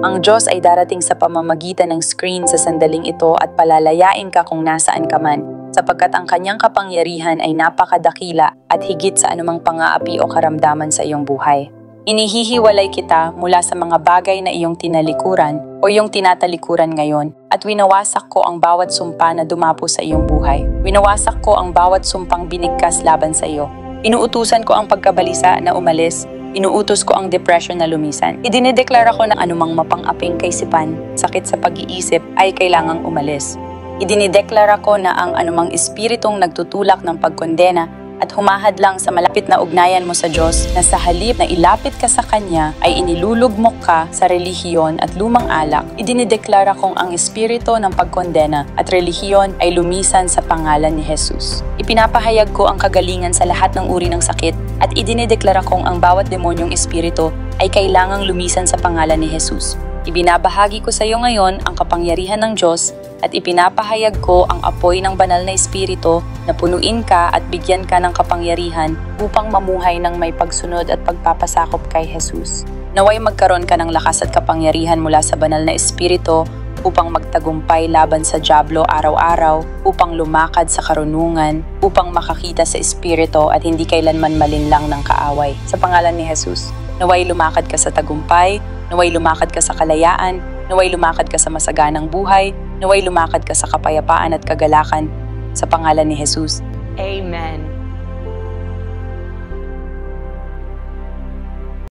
Ang Diyos ay darating sa pamamagitan ng screen sa sandaling ito at palalayain ka kung nasaan ka man, sapagkat ang kanyang kapangyarihan ay napakadakila at higit sa anumang pang-aapi o karamdaman sa iyong buhay. Inihihiwalay kita mula sa mga bagay na iyong tinalikuran o iyong tinatalikuran ngayon at winawasak ko ang bawat sumpa na dumapo sa iyong buhay. Winawasak ko ang bawat sumpang binigkas laban sa iyo. Inuutusan ko ang pagkabalisa na umalis. Inuutos ko ang depression na lumisan. Idinideklara ko na anumang mapang-aping kaisipan, sakit sa pag-iisip ay kailangang umalis. Idinideklara ko na ang anumang espiritong nagtutulak ng pagkondena at humahadlang sa malapit na ugnayan mo sa Diyos na sa halip na ilapit ka sa Kanya ay inilulugmok ka sa relihiyon at lumang alak. Idinideklara kong ang espiritu ng pagkondena at relihiyon ay lumisan sa pangalan ni Jesus. Ipinapahayag ko ang kagalingan sa lahat ng uri ng sakit at idinideklara kong ang bawat demonyong espiritu ay kailangang lumisan sa pangalan ni Jesus. Ibinabahagi ko sa iyo ngayon ang kapangyarihan ng Diyos at ipinapahayag ko ang apoy ng banal na espiritu na punuin ka at bigyan ka ng kapangyarihan upang mamuhay ng may pagsunod at pagpapasakop kay Jesus. Naway magkaroon ka ng lakas at kapangyarihan mula sa banal na espiritu upang magtagumpay laban sa dyablo araw-araw, upang lumakad sa karunungan, upang makakita sa espiritu at hindi kailanman malinlang ng kaaway. Sa pangalan ni Jesus, naway lumakad ka sa tagumpay, naway lumakad ka sa kalayaan, naway lumakad ka sa masaganang buhay, naway lumakad ka sa kapayapaan at kagalakan sa pangalan ni Jesus. Amen.